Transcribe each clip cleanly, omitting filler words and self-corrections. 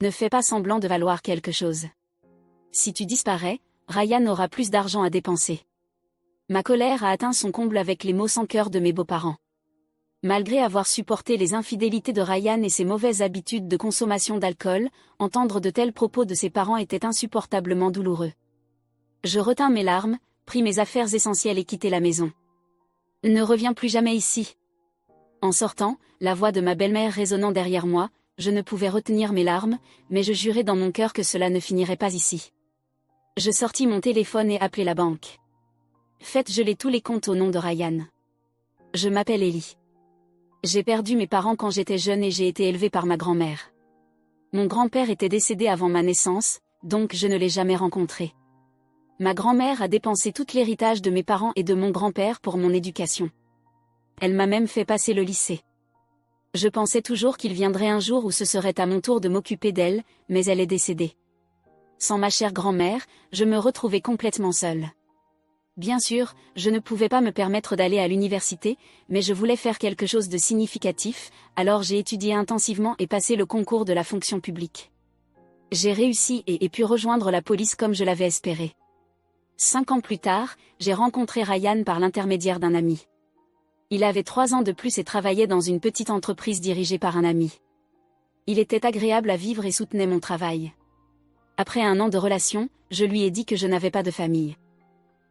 Ne fais pas semblant de valoir quelque chose. Si tu disparais, Ryan aura plus d'argent à dépenser. Ma colère a atteint son comble avec les mots sans cœur de mes beaux-parents. Malgré avoir supporté les infidélités de Ryan et ses mauvaises habitudes de consommation d'alcool, entendre de tels propos de ses parents était insupportablement douloureux. Je retins mes larmes, pris mes affaires essentielles et quittai la maison. Ne reviens plus jamais ici. En sortant, la voix de ma belle-mère résonnant derrière moi, je ne pouvais retenir mes larmes, mais je jurai dans mon cœur que cela ne finirait pas ici. Je sortis mon téléphone et appelai la banque. Faites geler tous les comptes au nom de Ryan. Je m'appelle Ellie. J'ai perdu mes parents quand j'étais jeune et j'ai été élevée par ma grand-mère. Mon grand-père était décédé avant ma naissance, donc je ne l'ai jamais rencontré. Ma grand-mère a dépensé tout l'héritage de mes parents et de mon grand-père pour mon éducation. Elle m'a même fait passer le lycée. Je pensais toujours qu'il viendrait un jour où ce serait à mon tour de m'occuper d'elle, mais elle est décédée. Sans ma chère grand-mère, je me retrouvais complètement seule. Bien sûr, je ne pouvais pas me permettre d'aller à l'université, mais je voulais faire quelque chose de significatif, alors j'ai étudié intensivement et passé le concours de la fonction publique. J'ai réussi et ai pu rejoindre la police comme je l'avais espéré. 5 ans plus tard, j'ai rencontré Ryan par l'intermédiaire d'un ami. Il avait 3 ans de plus et travaillait dans une petite entreprise dirigée par un ami. Il était agréable à vivre et soutenait mon travail. Après 1 an de relation, je lui ai dit que je n'avais pas de famille.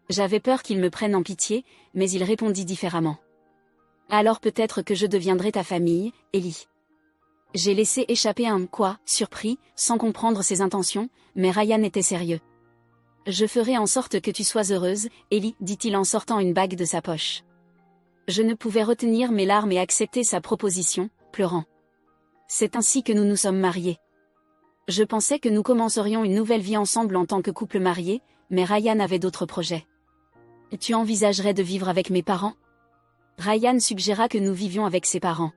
J'avais peur qu'il me prenne en pitié, mais il répondit différemment. Alors peut-être que je deviendrai ta famille, Ellie. J'ai laissé échapper un « quoi » surpris, sans comprendre ses intentions, mais Ryan était sérieux. Je ferai en sorte que tu sois heureuse, Ellie, dit-il en sortant une bague de sa poche. Je ne pouvais retenir mes larmes et accepter sa proposition, pleurant. C'est ainsi que nous nous sommes mariés. Je pensais que nous commencerions une nouvelle vie ensemble en tant que couple marié, mais Ryan avait d'autres projets. Tu envisagerais de vivre avec mes parents ? Ryan suggéra que nous vivions avec ses parents.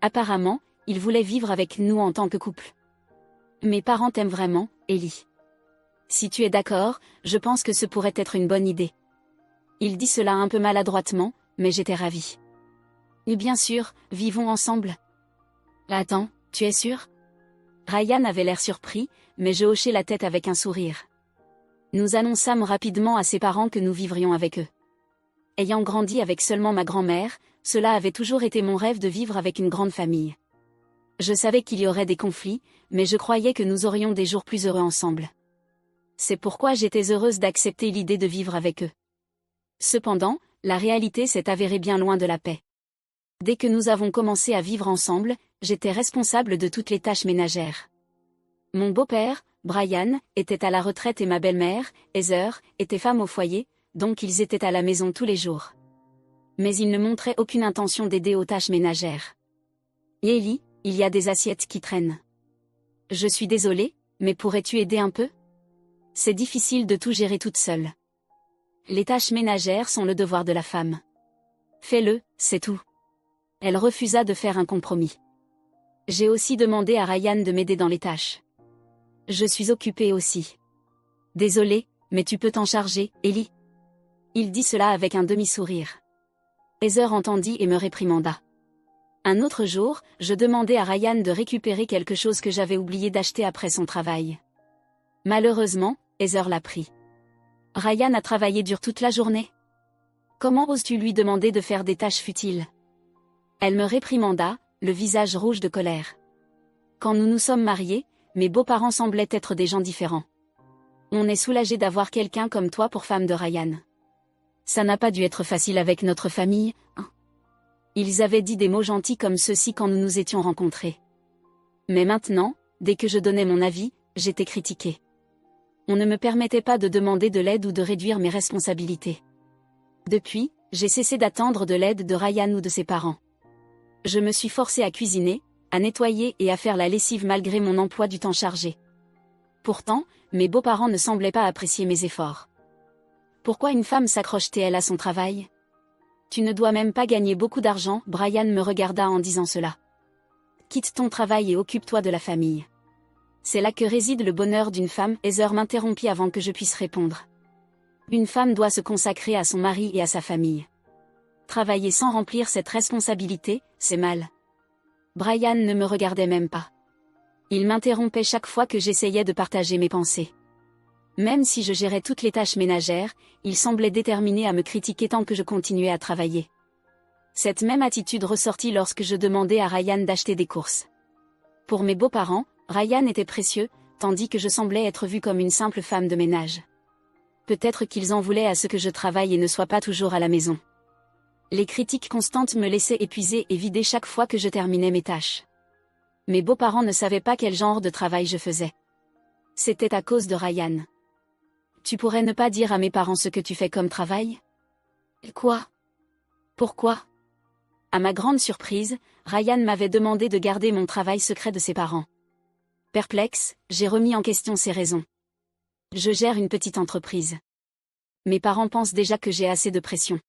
Apparemment, il voulait vivre avec nous en tant que couple. Mes parents t'aiment vraiment, Ellie. Si tu es d'accord, je pense que ce pourrait être une bonne idée. Il dit cela un peu maladroitement, mais j'étais ravie. Et bien sûr, vivons ensemble. Attends, tu es sûr ? Ryan avait l'air surpris, mais je hochai la tête avec un sourire. Nous annonçâmes rapidement à ses parents que nous vivrions avec eux. Ayant grandi avec seulement ma grand-mère, cela avait toujours été mon rêve de vivre avec une grande famille. Je savais qu'il y aurait des conflits, mais je croyais que nous aurions des jours plus heureux ensemble. C'est pourquoi j'étais heureuse d'accepter l'idée de vivre avec eux. Cependant, la réalité s'est avérée bien loin de la paix. Dès que nous avons commencé à vivre ensemble, j'étais responsable de toutes les tâches ménagères. Mon beau-père, Brian, était à la retraite et ma belle-mère, Heather, était femme au foyer, donc ils étaient à la maison tous les jours. Mais ils ne montraient aucune intention d'aider aux tâches ménagères. Et Ellie, il y a des assiettes qui traînent. Je suis désolée, mais pourrais-tu aider un peu ? C'est difficile de tout gérer toute seule. Les tâches ménagères sont le devoir de la femme. Fais-le, c'est tout. Elle refusa de faire un compromis. J'ai aussi demandé à Ryan de m'aider dans les tâches. Je suis occupée aussi. Désolée, mais tu peux t'en charger, Ellie. Il dit cela avec un demi-sourire. Heather entendit et me réprimanda. Un autre jour, je demandai à Ryan de récupérer quelque chose que j'avais oublié d'acheter après son travail. Malheureusement, Heather l'a pris. Ryan a travaillé dur toute la journée. Comment oses-tu lui demander de faire des tâches futiles ? Elle me réprimanda, le visage rouge de colère. Quand nous nous sommes mariés, mes beaux-parents semblaient être des gens différents. On est soulagé d'avoir quelqu'un comme toi pour femme de Ryan. Ça n'a pas dû être facile avec notre famille, hein ? Ils avaient dit des mots gentils comme ceux-ci quand nous nous étions rencontrés. Mais maintenant, dès que je donnais mon avis, j'étais critiquée. On ne me permettait pas de demander de l'aide ou de réduire mes responsabilités. Depuis, j'ai cessé d'attendre de l'aide de Ryan ou de ses parents. Je me suis forcée à cuisiner, à nettoyer et à faire la lessive malgré mon emploi du temps chargé. Pourtant, mes beaux-parents ne semblaient pas apprécier mes efforts. Pourquoi une femme s'accroche-t-elle à son travail ? Tu ne dois même pas gagner beaucoup d'argent, Brian me regarda en disant cela. Quitte ton travail et occupe-toi de la famille. C'est là que réside le bonheur d'une femme, Heather m'interrompit avant que je puisse répondre. Une femme doit se consacrer à son mari et à sa famille. Travailler sans remplir cette responsabilité, c'est mal. Brian ne me regardait même pas. Il m'interrompait chaque fois que j'essayais de partager mes pensées. Même si je gérais toutes les tâches ménagères, il semblait déterminé à me critiquer tant que je continuais à travailler. Cette même attitude ressortit lorsque je demandais à Ryan d'acheter des courses. Pour mes beaux-parents, Ryan était précieux, tandis que je semblais être vue comme une simple femme de ménage. Peut-être qu'ils en voulaient à ce que je travaille et ne sois pas toujours à la maison. Les critiques constantes me laissaient épuisée et vidée chaque fois que je terminais mes tâches. Mes beaux-parents ne savaient pas quel genre de travail je faisais. C'était à cause de Ryan. Tu pourrais ne pas dire à mes parents ce que tu fais comme travail? Quoi? Pourquoi? À ma grande surprise, Ryan m'avait demandé de garder mon travail secret de ses parents. Perplexe, j'ai remis en question ses raisons. Je gère une petite entreprise. Mes parents pensent déjà que j'ai assez de pression.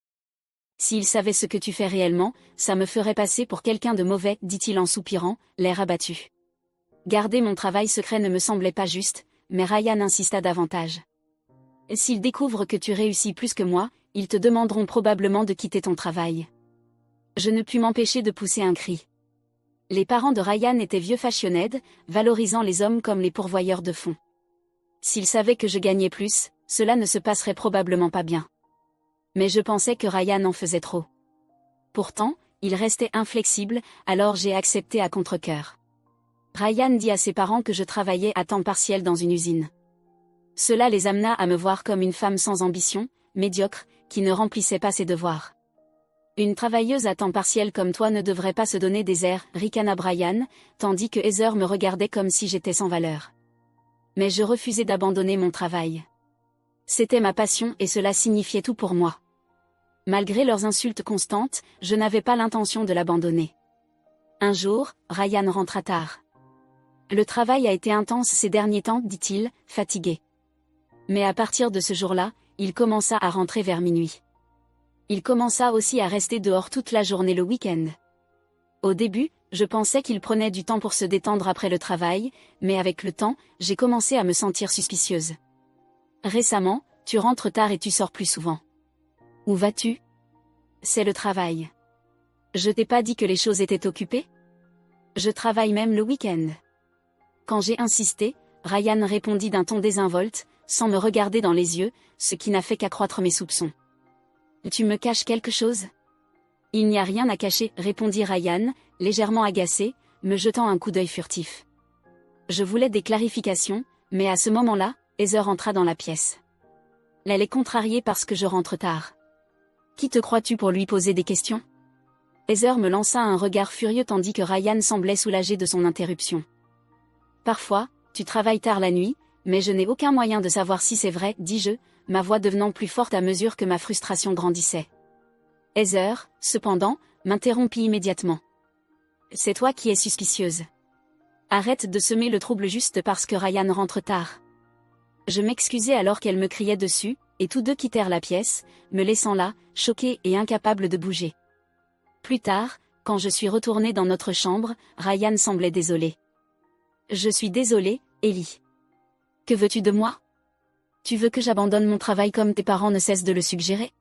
S'ils savaient ce que tu fais réellement, ça me ferait passer pour quelqu'un de mauvais, dit-il en soupirant, l'air abattu. Garder mon travail secret ne me semblait pas juste, mais Ryan insista davantage. S'ils découvrent que tu réussis plus que moi, ils te demanderont probablement de quitter ton travail. Je ne pus m'empêcher de pousser un cri. Les parents de Ryan étaient vieux fashioned, valorisant les hommes comme les pourvoyeurs de fonds. S'ils savaient que je gagnais plus, cela ne se passerait probablement pas bien. Mais je pensais que Ryan en faisait trop. Pourtant, il restait inflexible, alors j'ai accepté à contre-cœur. Ryan dit à ses parents que je travaillais à temps partiel dans une usine. Cela les amena à me voir comme une femme sans ambition, médiocre, qui ne remplissait pas ses devoirs. Une travailleuse à temps partiel comme toi ne devrait pas se donner des airs, ricana Brian, tandis que Heather me regardait comme si j'étais sans valeur. Mais je refusais d'abandonner mon travail. C'était ma passion et cela signifiait tout pour moi. Malgré leurs insultes constantes, je n'avais pas l'intention de l'abandonner. Un jour, Ryan rentra tard. Le travail a été intense ces derniers temps, dit-il, fatigué. Mais à partir de ce jour-là, il commença à rentrer vers minuit. Il commença aussi à rester dehors toute la journée le week-end. Au début, je pensais qu'il prenait du temps pour se détendre après le travail, mais avec le temps, j'ai commencé à me sentir suspicieuse. Récemment, tu rentres tard et tu sors plus souvent. Où vas-tu? C'est le travail. Je t'ai pas dit que les choses étaient occupées? Je travaille même le week-end. Quand j'ai insisté, Ryan répondit d'un ton désinvolte, sans me regarder dans les yeux, ce qui n'a fait qu'accroître mes soupçons. Tu me caches quelque chose? Il n'y a rien à cacher, répondit Ryan, légèrement agacé, me jetant un coup d'œil furtif. Je voulais des clarifications, mais à ce moment-là, Heather entra dans la pièce. Elle est contrariée parce que je rentre tard. Qui te crois-tu pour lui poser des questions? Heather me lança un regard furieux tandis que Ryan semblait soulagé de son interruption. Parfois, tu travailles tard la nuit, mais je n'ai aucun moyen de savoir si c'est vrai, dis-je, ma voix devenant plus forte à mesure que ma frustration grandissait. Heather, cependant, m'interrompit immédiatement. C'est toi qui es suspicieuse. Arrête de semer le trouble juste parce que Ryan rentre tard. Je m'excusai alors qu'elle me criait dessus, et tous deux quittèrent la pièce, me laissant là, choquée et incapable de bouger. Plus tard, quand je suis retournée dans notre chambre, Ryan semblait désolé. Je suis désolée, Ellie. Que veux-tu de moi? Tu veux que j'abandonne mon travail comme tes parents ne cessent de le suggérer?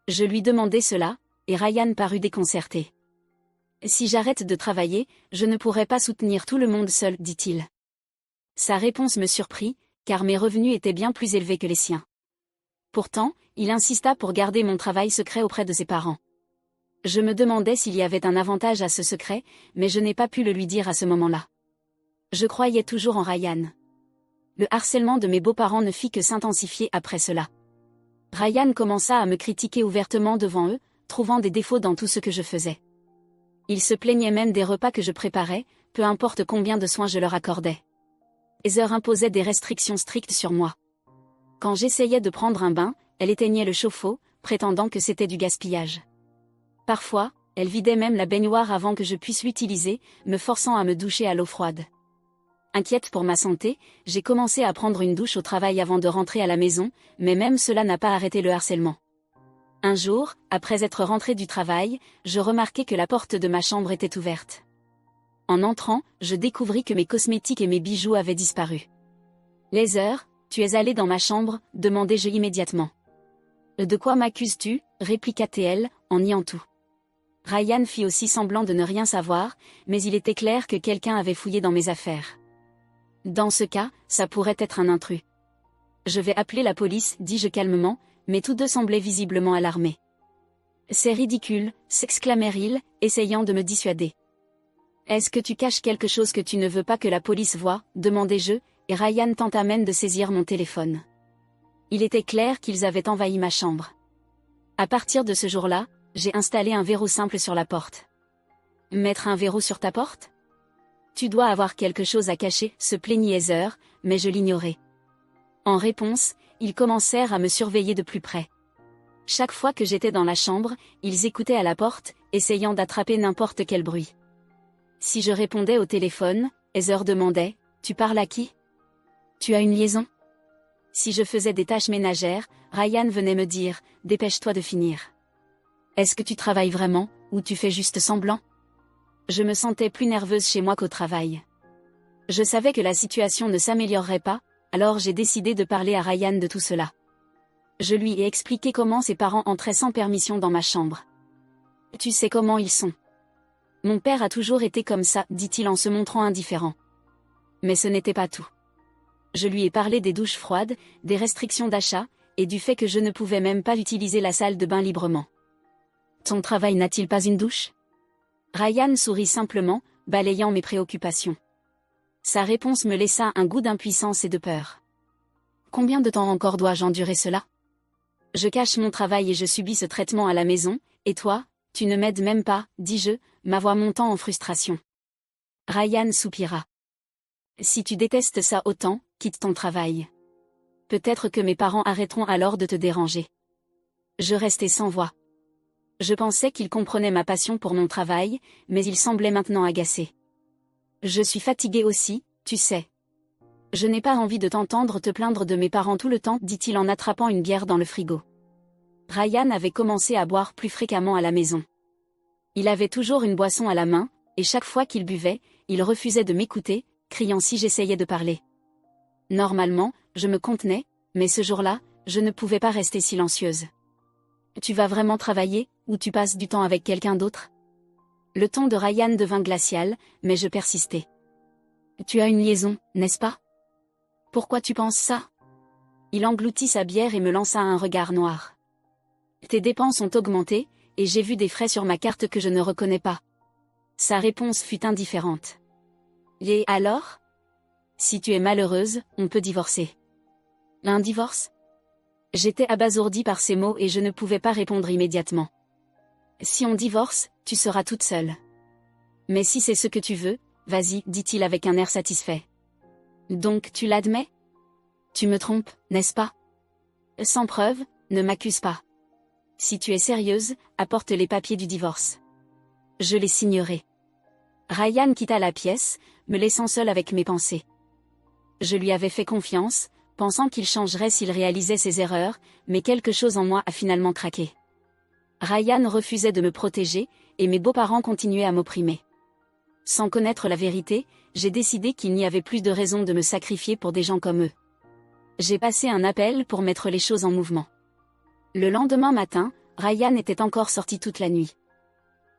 Je lui demandai cela, et Ryan parut déconcerté. Si j'arrête de travailler, je ne pourrai pas soutenir tout le monde seul, dit-il. Sa réponse me surprit, car mes revenus étaient bien plus élevés que les siens. Pourtant, il insista pour garder mon travail secret auprès de ses parents. Je me demandais s'il y avait un avantage à ce secret, mais je n'ai pas pu le lui dire à ce moment-là. Je croyais toujours en Ryan. Le harcèlement de mes beaux-parents ne fit que s'intensifier après cela. Ryan commença à me critiquer ouvertement devant eux, trouvant des défauts dans tout ce que je faisais. Il se plaignait même des repas que je préparais, peu importe combien de soins je leur accordais. Heather imposait des restrictions strictes sur moi. Quand j'essayais de prendre un bain, elle éteignait le chauffe-eau, prétendant que c'était du gaspillage. Parfois, elle vidait même la baignoire avant que je puisse l'utiliser, me forçant à me doucher à l'eau froide. Inquiète pour ma santé, j'ai commencé à prendre une douche au travail avant de rentrer à la maison, mais même cela n'a pas arrêté le harcèlement. Un jour, après être rentrée du travail, je remarquai que la porte de ma chambre était ouverte. En entrant, je découvris que mes cosmétiques et mes bijoux avaient disparu. « Heather, tu es allée dans ma chambre ?» demandai-je immédiatement. « De quoi m'accuses-tu » répliqua-t-elle, en niant tout. Ryan fit aussi semblant de ne rien savoir, mais il était clair que quelqu'un avait fouillé dans mes affaires. Dans ce cas, ça pourrait être un intrus. Je vais appeler la police, dis-je calmement, mais tous deux semblaient visiblement alarmés. C'est ridicule, s'exclama Meryl, essayant de me dissuader. Est-ce que tu caches quelque chose que tu ne veux pas que la police voie, demandai-je, et Ryan tenta même de saisir mon téléphone. Il était clair qu'ils avaient envahi ma chambre. À partir de ce jour-là, j'ai installé un verrou simple sur la porte. Mettre un verrou sur ta porte? Tu dois avoir quelque chose à cacher, se plaignit Heather, mais je l'ignorais. En réponse, ils commencèrent à me surveiller de plus près. Chaque fois que j'étais dans la chambre, ils écoutaient à la porte, essayant d'attraper n'importe quel bruit. Si je répondais au téléphone, Heather demandait « Tu parles à qui? Tu as une liaison ?» Si je faisais des tâches ménagères, Ryan venait me dire « Dépêche-toi de finir. » Est-ce que tu travailles vraiment, ou tu fais juste semblant? Je me sentais plus nerveuse chez moi qu'au travail. Je savais que la situation ne s'améliorerait pas, alors j'ai décidé de parler à Ryan de tout cela. Je lui ai expliqué comment ses parents entraient sans permission dans ma chambre. Tu sais comment ils sont. Mon père a toujours été comme ça, dit-il en se montrant indifférent. Mais ce n'était pas tout. Je lui ai parlé des douches froides, des restrictions d'achat, et du fait que je ne pouvais même pas utiliser la salle de bain librement. Ton travail n'a-t-il pas une douche? Ryan sourit simplement, balayant mes préoccupations. Sa réponse me laissa un goût d'impuissance et de peur. Combien de temps encore dois-je endurer cela? Je cache mon travail et je subis ce traitement à la maison, et toi, tu ne m'aides même pas, dis-je, ma voix montant en frustration. Ryan soupira. Si tu détestes ça autant, quitte ton travail. Peut-être que mes parents arrêteront alors de te déranger. Je restais sans voix. Je pensais qu'ils comprenaient ma passion pour mon travail, mais ils semblaient maintenant agacés. Je suis fatiguée aussi, tu sais. Je n'ai pas envie de t'entendre te plaindre de mes parents tout le temps, dit-il en attrapant une bière dans le frigo. Ryan avait commencé à boire plus fréquemment à la maison. Il avait toujours une boisson à la main, et chaque fois qu'il buvait, il refusait de m'écouter, criant si j'essayais de parler. Normalement, je me contenais, mais ce jour-là, je ne pouvais pas rester silencieuse. Tu vas vraiment travailler, ou tu passes du temps avec quelqu'un d'autre? Le ton de Ryan devint glacial, mais je persistais. Tu as une liaison, n'est-ce pas? Pourquoi tu penses ça? Il engloutit sa bière et me lança un regard noir. Tes dépenses ont augmenté, et j'ai vu des frais sur ma carte que je ne reconnais pas. Sa réponse fut indifférente. Et alors? Si tu es malheureuse, on peut divorcer. Un divorce? J'étais abasourdie par ces mots et je ne pouvais pas répondre immédiatement. Si on divorce, tu seras toute seule. Mais si c'est ce que tu veux, vas-y, dit-il avec un air satisfait. Donc tu l'admets? Tu me trompes, n'est-ce pas? Sans preuve, ne m'accuse pas. Si tu es sérieuse, apporte les papiers du divorce. Je les signerai. Ryan quitta la pièce, me laissant seule avec mes pensées. Je lui avais fait confiance, pensant qu'il changerait s'il réalisait ses erreurs, mais quelque chose en moi a finalement craqué. Ryan refusait de me protéger, et mes beaux-parents continuaient à m'opprimer. Sans connaître la vérité, j'ai décidé qu'il n'y avait plus de raison de me sacrifier pour des gens comme eux. J'ai passé un appel pour mettre les choses en mouvement. Le lendemain matin, Ryan était encore sorti toute la nuit.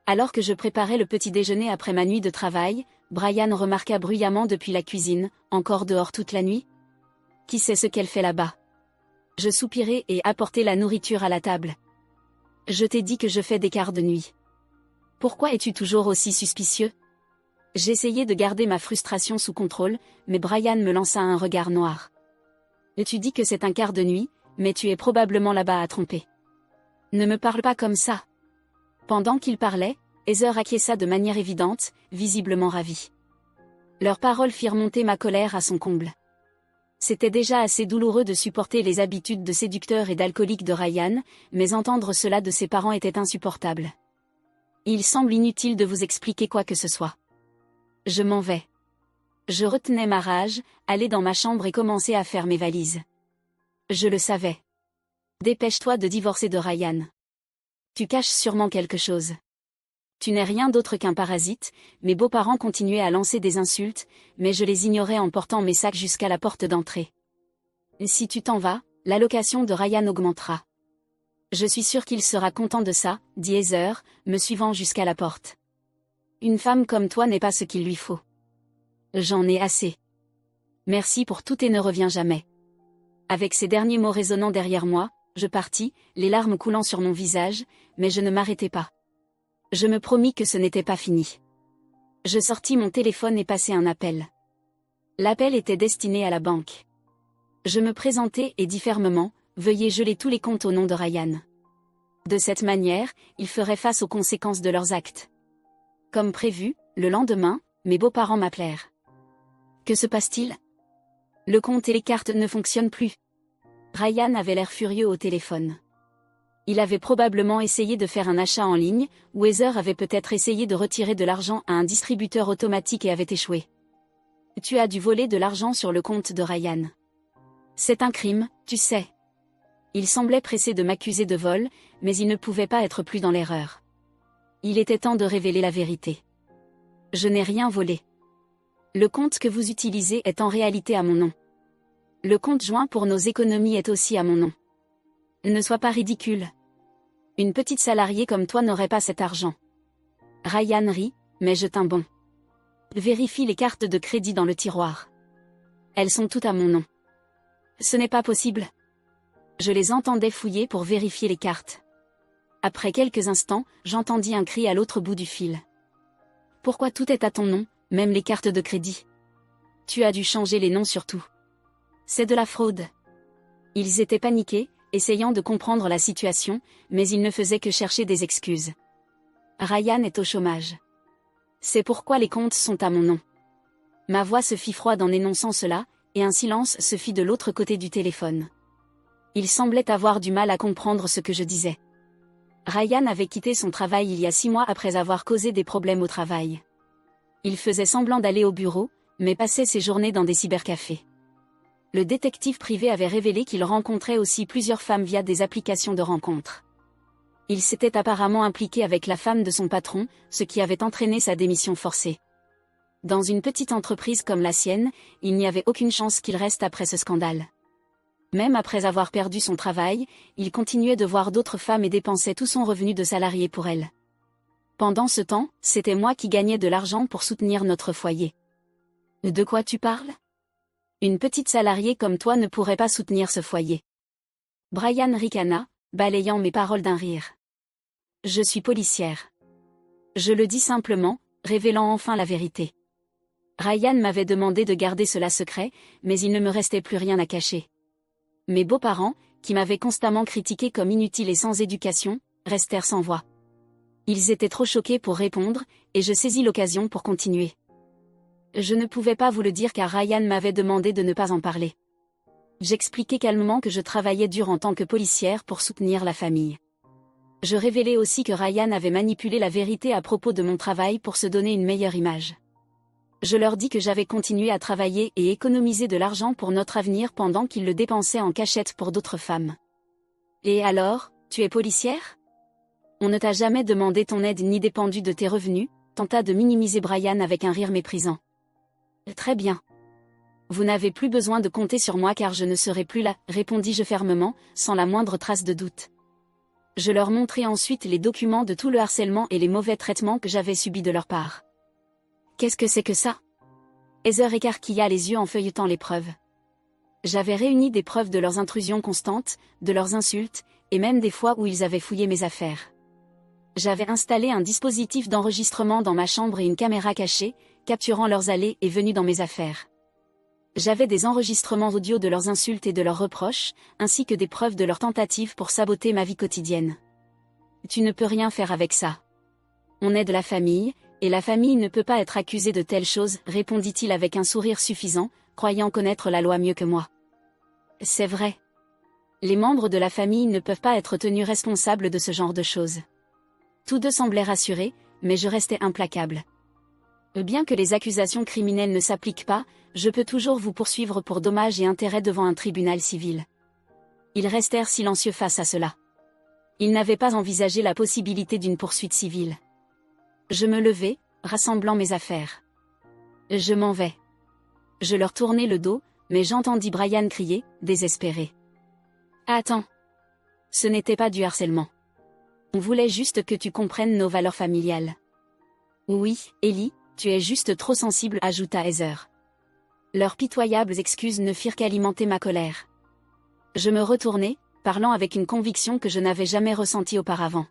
Alors que je préparais le petit déjeuner après ma nuit de travail, Brian remarqua bruyamment depuis la cuisine, encore dehors toute la nuit? Qui sait ce qu'elle fait là-bas? Je soupirai et apportai la nourriture à la table. Je t'ai dit que je fais des quarts de nuit. Pourquoi es-tu toujours aussi suspicieux? J'essayais de garder ma frustration sous contrôle, mais Brian me lança un regard noir. Tu dis que c'est un quart de nuit, mais tu es probablement là-bas à tromper. Ne me parle pas comme ça. Pendant qu'il parlait, Heather acquiesça de manière évidente, visiblement ravie. Leurs paroles firent monter ma colère à son comble. C'était déjà assez douloureux de supporter les habitudes de séducteur et d'alcoolique de Ryan, mais entendre cela de ses parents était insupportable. Il semble inutile de vous expliquer quoi que ce soit. Je m'en vais. Je retenais ma rage, allai dans ma chambre et commençai à faire mes valises. Je le savais. Dépêche-toi de divorcer de Ryan. Tu caches sûrement quelque chose. Tu n'es rien d'autre qu'un parasite, mes beaux-parents continuaient à lancer des insultes, mais je les ignorais en portant mes sacs jusqu'à la porte d'entrée. Si tu t'en vas, l'allocation de Ryan augmentera. Je suis sûre qu'il sera content de ça, dit Heather, me suivant jusqu'à la porte. Une femme comme toi n'est pas ce qu'il lui faut. J'en ai assez. Merci pour tout et ne reviens jamais. Avec ces derniers mots résonnant derrière moi, je partis, les larmes coulant sur mon visage, mais je ne m'arrêtai pas. Je me promis que ce n'était pas fini. Je sortis mon téléphone et passai un appel. L'appel était destiné à la banque. Je me présentai et dis fermement, veuillez geler tous les comptes au nom de Ryan. De cette manière, ils feraient face aux conséquences de leurs actes. Comme prévu, le lendemain, mes beaux-parents m'appelèrent. Que se passe-t-il ? Le compte et les cartes ne fonctionnent plus. Ryan avait l'air furieux au téléphone. Il avait probablement essayé de faire un achat en ligne, ou Heather avait peut-être essayé de retirer de l'argent à un distributeur automatique et avait échoué. Tu as dû voler de l'argent sur le compte de Ryan. C'est un crime, tu sais. Il semblait pressé de m'accuser de vol, mais il ne pouvait pas être plus dans l'erreur. Il était temps de révéler la vérité. Je n'ai rien volé. Le compte que vous utilisez est en réalité à mon nom. Le compte joint pour nos économies est aussi à mon nom. Ne sois pas ridicule. Une petite salariée comme toi n'aurait pas cet argent. Ryan rit, mais je tins bon. Vérifie les cartes de crédit dans le tiroir. Elles sont toutes à mon nom. Ce n'est pas possible. Je les entendais fouiller pour vérifier les cartes. Après quelques instants, j'entendis un cri à l'autre bout du fil. Pourquoi tout est à ton nom, même les cartes de crédit? Tu as dû changer les noms surtout. C'est de la fraude. Ils étaient paniqués, essayant de comprendre la situation, mais ils ne faisaient que chercher des excuses. Ryan est au chômage. C'est pourquoi les comptes sont à mon nom. Ma voix se fit froide en énonçant cela, et un silence se fit de l'autre côté du téléphone. Il semblait avoir du mal à comprendre ce que je disais. Ryan avait quitté son travail il y a 6 mois après avoir causé des problèmes au travail. Il faisait semblant d'aller au bureau, mais passait ses journées dans des cybercafés. Le détective privé avait révélé qu'il rencontrait aussi plusieurs femmes via des applications de rencontres. Il s'était apparemment impliqué avec la femme de son patron, ce qui avait entraîné sa démission forcée. Dans une petite entreprise comme la sienne, il n'y avait aucune chance qu'il reste après ce scandale. Même après avoir perdu son travail, il continuait de voir d'autres femmes et dépensait tout son revenu de salarié pour elles. Pendant ce temps, c'était moi qui gagnais de l'argent pour soutenir notre foyer. De quoi tu parles ? Une petite salariée comme toi ne pourrait pas soutenir ce foyer. Brian ricana, balayant mes paroles d'un rire. Je suis policière. Je le dis simplement, révélant enfin la vérité. Ryan m'avait demandé de garder cela secret, mais il ne me restait plus rien à cacher. Mes beaux-parents, qui m'avaient constamment critiqué comme inutile et sans éducation, restèrent sans voix. Ils étaient trop choqués pour répondre, et je saisis l'occasion pour continuer. Je ne pouvais pas vous le dire car Ryan m'avait demandé de ne pas en parler. J'expliquai calmement que je travaillais dur en tant que policière pour soutenir la famille. Je révélai aussi que Ryan avait manipulé la vérité à propos de mon travail pour se donner une meilleure image. Je leur dis que j'avais continué à travailler et économiser de l'argent pour notre avenir pendant qu'ils le dépensaient en cachette pour d'autres femmes. Et alors, tu es policière ? On ne t'a jamais demandé ton aide ni dépendu de tes revenus, tenta de minimiser Brian avec un rire méprisant. Très bien. Vous n'avez plus besoin de compter sur moi car je ne serai plus là, répondis-je fermement, sans la moindre trace de doute. Je leur montrai ensuite les documents de tout le harcèlement et les mauvais traitements que j'avais subis de leur part. Qu'est-ce que c'est que ça ? Heather écarquilla les yeux en feuilletant les preuves. J'avais réuni des preuves de leurs intrusions constantes, de leurs insultes, et même des fois où ils avaient fouillé mes affaires. J'avais installé un dispositif d'enregistrement dans ma chambre et une caméra cachée, capturant leurs allées et venues dans mes affaires. J'avais des enregistrements audio de leurs insultes et de leurs reproches, ainsi que des preuves de leurs tentatives pour saboter ma vie quotidienne. Tu ne peux rien faire avec ça. On est de la famille, et la famille ne peut pas être accusée de telles choses, répondit-il avec un sourire suffisant, croyant connaître la loi mieux que moi. C'est vrai. Les membres de la famille ne peuvent pas être tenus responsables de ce genre de choses. Tous deux semblaient rassurés, mais je restais implacable. Bien que les accusations criminelles ne s'appliquent pas, je peux toujours vous poursuivre pour dommages et intérêts devant un tribunal civil. Ils restèrent silencieux face à cela. Ils n'avaient pas envisagé la possibilité d'une poursuite civile. Je me levai, rassemblant mes affaires. Je m'en vais. Je leur tournai le dos, mais j'entendis Brian crier, désespéré. Attends. Ce n'était pas du harcèlement. On voulait juste que tu comprennes nos valeurs familiales. Oui, Ellie, tu es juste trop sensible, ajouta Heather. Leurs pitoyables excuses ne firent qu'alimenter ma colère. Je me retournai, parlant avec une conviction que je n'avais jamais ressentie auparavant.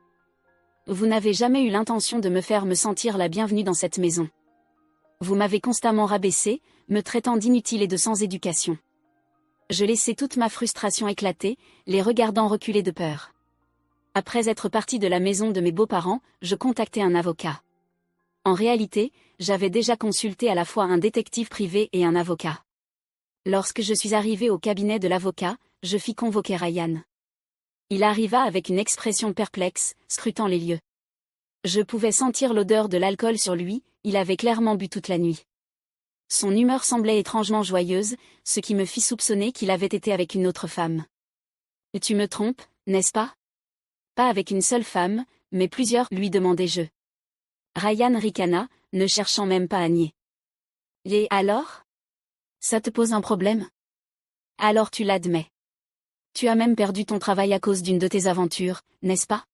Vous n'avez jamais eu l'intention de me faire me sentir la bienvenue dans cette maison. Vous m'avez constamment rabaissé, me traitant d'inutile et de sans éducation. Je laissai toute ma frustration éclater, les regardant reculer de peur. Après être parti de la maison de mes beaux-parents, je contactai un avocat. En réalité, j'avais déjà consulté à la fois un détective privé et un avocat. Lorsque je suis arrivé au cabinet de l'avocat, je fis convoquer Ryan. Il arriva avec une expression perplexe, scrutant les lieux. Je pouvais sentir l'odeur de l'alcool sur lui, il avait clairement bu toute la nuit. Son humeur semblait étrangement joyeuse, ce qui me fit soupçonner qu'il avait été avec une autre femme. « Tu me trompes, n'est-ce pas ? » « Pas avec une seule femme, mais plusieurs, lui demandai-je. Ryan ricana, ne cherchant même pas à nier. « Et alors ? Ça te pose un problème ? Alors tu l'admets. Tu as même perdu ton travail à cause d'une de tes aventures, n'est-ce pas ? »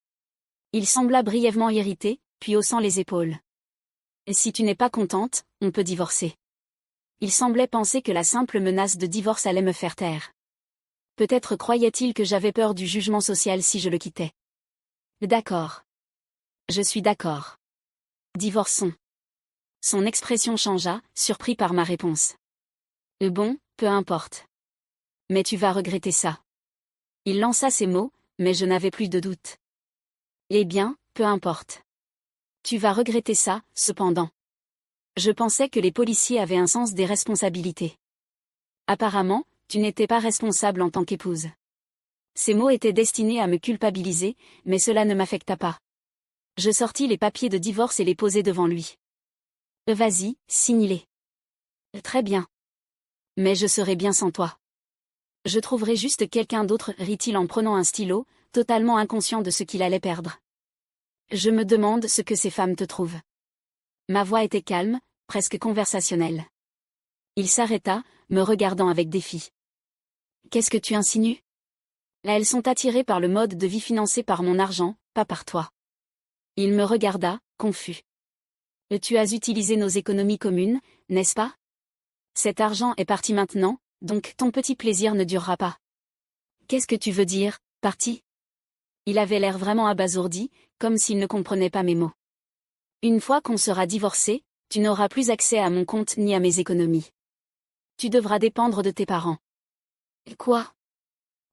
Il sembla brièvement irrité, puis haussant les épaules. « Et si tu n'es pas contente, on peut divorcer. » Il semblait penser que la simple menace de divorce allait me faire taire. Peut-être croyait-il que j'avais peur du jugement social si je le quittais. D'accord. Je suis d'accord. Divorçons. Son expression changea, surpris par ma réponse. Bon, peu importe. Mais tu vas regretter ça. Il lança ces mots, mais je n'avais plus de doute. Eh bien, peu importe. Tu vas regretter ça, cependant. Je pensais que les policiers avaient un sens des responsabilités. Apparemment, tu n'étais pas responsable en tant qu'épouse. Ces mots étaient destinés à me culpabiliser, mais cela ne m'affecta pas. Je sortis les papiers de divorce et les posai devant lui. Vas-y, signe-les. Très bien. Mais je serai bien sans toi. Je trouverai juste quelqu'un d'autre, rit-il en prenant un stylo, totalement inconscient de ce qu'il allait perdre. Je me demande ce que ces femmes te trouvent. Ma voix était calme, presque conversationnelle. Il s'arrêta, me regardant avec défi. Qu'est-ce que tu insinues ? Là, elles sont attirées par le mode de vie financé par mon argent, pas par toi. Il me regarda, confus. Tu as utilisé nos économies communes, n'est-ce pas ? Cet argent est parti maintenant, donc ton petit plaisir ne durera pas. Qu'est-ce que tu veux dire, parti ? Il avait l'air vraiment abasourdi, comme s'il ne comprenait pas mes mots. Une fois qu'on sera divorcé, tu n'auras plus accès à mon compte ni à mes économies. Tu devras dépendre de tes parents. Quoi ?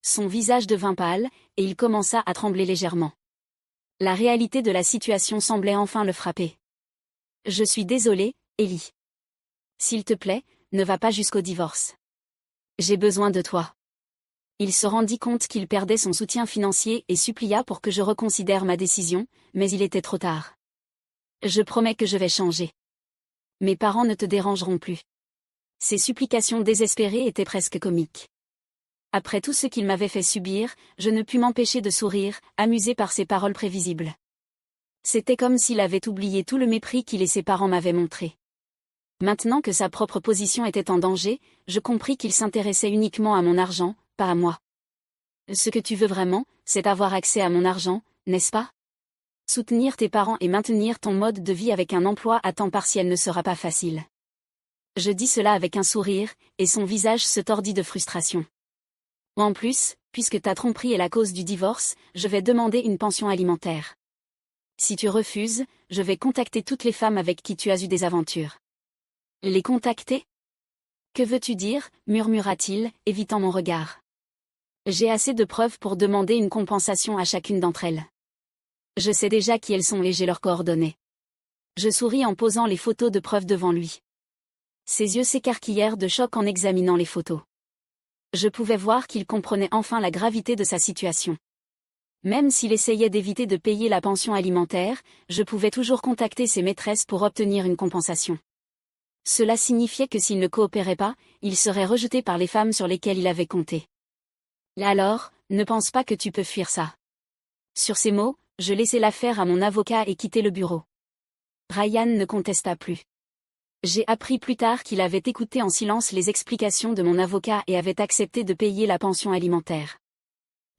Son visage devint pâle, et il commença à trembler légèrement. La réalité de la situation semblait enfin le frapper. Je suis désolé, Ellie. S'il te plaît, ne va pas jusqu'au divorce. J'ai besoin de toi. Il se rendit compte qu'il perdait son soutien financier et supplia pour que je reconsidère ma décision, mais il était trop tard. Je promets que je vais changer. Mes parents ne te dérangeront plus. Ses supplications désespérées étaient presque comiques. Après tout ce qu'il m'avait fait subir, je ne pus m'empêcher de sourire, amusé par ses paroles prévisibles. C'était comme s'il avait oublié tout le mépris qu'il et ses parents m'avaient montré. Maintenant que sa propre position était en danger, je compris qu'il s'intéressait uniquement à mon argent, pas à moi. Ce que tu veux vraiment, c'est avoir accès à mon argent, n'est-ce pas ? Soutenir tes parents et maintenir ton mode de vie avec un emploi à temps partiel ne sera pas facile. Je dis cela avec un sourire, et son visage se tordit de frustration. En plus, puisque ta tromperie est la cause du divorce, je vais demander une pension alimentaire. Si tu refuses, je vais contacter toutes les femmes avec qui tu as eu des aventures. Les contacter ? Que veux-tu dire ? Murmura-t-il, évitant mon regard. J'ai assez de preuves pour demander une compensation à chacune d'entre elles. Je sais déjà qui elles sont et j'ai leurs coordonnées. Je souris en posant les photos de preuves devant lui. Ses yeux s'écarquillèrent de choc en examinant les photos. Je pouvais voir qu'il comprenait enfin la gravité de sa situation. Même s'il essayait d'éviter de payer la pension alimentaire, je pouvais toujours contacter ses maîtresses pour obtenir une compensation. Cela signifiait que s'il ne coopérait pas, il serait rejeté par les femmes sur lesquelles il avait compté. Alors, ne pense pas que tu peux fuir ça. Sur ces mots, je laissai l'affaire à mon avocat et quittai le bureau. Ryan ne contesta plus. J'ai appris plus tard qu'il avait écouté en silence les explications de mon avocat et avait accepté de payer la pension alimentaire.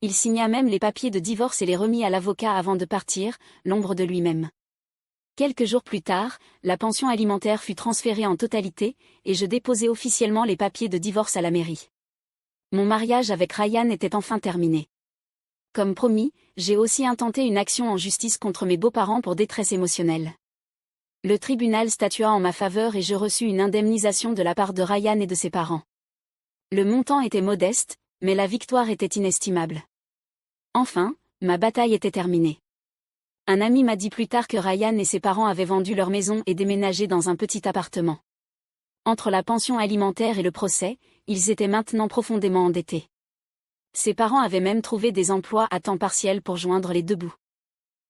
Il signa même les papiers de divorce et les remit à l'avocat avant de partir, l'ombre de lui-même. Quelques jours plus tard, la pension alimentaire fut transférée en totalité, et je déposai officiellement les papiers de divorce à la mairie. Mon mariage avec Ryan était enfin terminé. Comme promis, j'ai aussi intenté une action en justice contre mes beaux-parents pour détresse émotionnelle. Le tribunal statua en ma faveur et je reçus une indemnisation de la part de Ryan et de ses parents. Le montant était modeste, mais la victoire était inestimable. Enfin, ma bataille était terminée. Un ami m'a dit plus tard que Ryan et ses parents avaient vendu leur maison et déménagé dans un petit appartement. Entre la pension alimentaire et le procès, ils étaient maintenant profondément endettés. Ses parents avaient même trouvé des emplois à temps partiel pour joindre les deux bouts.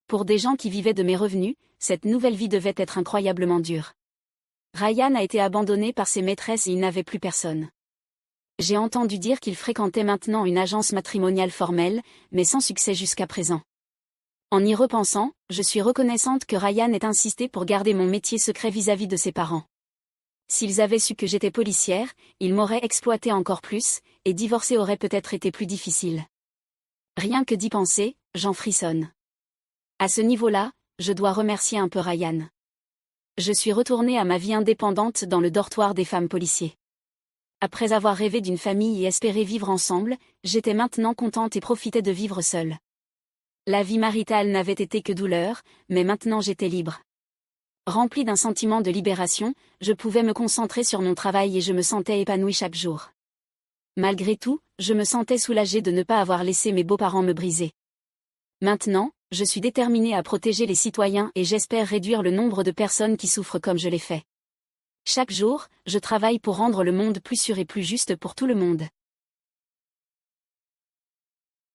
Pour des gens qui vivaient de mes revenus, cette nouvelle vie devait être incroyablement dure. Ryan a été abandonné par ses maîtresses et il n'avait plus personne. J'ai entendu dire qu'il fréquentait maintenant une agence matrimoniale formelle, mais sans succès jusqu'à présent. En y repensant, je suis reconnaissante que Ryan ait insisté pour garder mon métier secret vis-à-vis de ses parents. S'ils avaient su que j'étais policière, ils m'auraient exploité encore plus, et divorcer aurait peut-être été plus difficile. Rien que d'y penser, j'en frissonne. À ce niveau-là, je dois remercier un peu Ryan. Je suis retournée à ma vie indépendante dans le dortoir des femmes policiers. Après avoir rêvé d'une famille et espéré vivre ensemble, j'étais maintenant contente et profitais de vivre seule. La vie maritale n'avait été que douleur, mais maintenant j'étais libre. Remplie d'un sentiment de libération, je pouvais me concentrer sur mon travail et je me sentais épanouie chaque jour. Malgré tout, je me sentais soulagée de ne pas avoir laissé mes beaux-parents me briser. Maintenant, je suis déterminée à protéger les citoyens et j'espère réduire le nombre de personnes qui souffrent comme je l'ai fait. Chaque jour, je travaille pour rendre le monde plus sûr et plus juste pour tout le monde.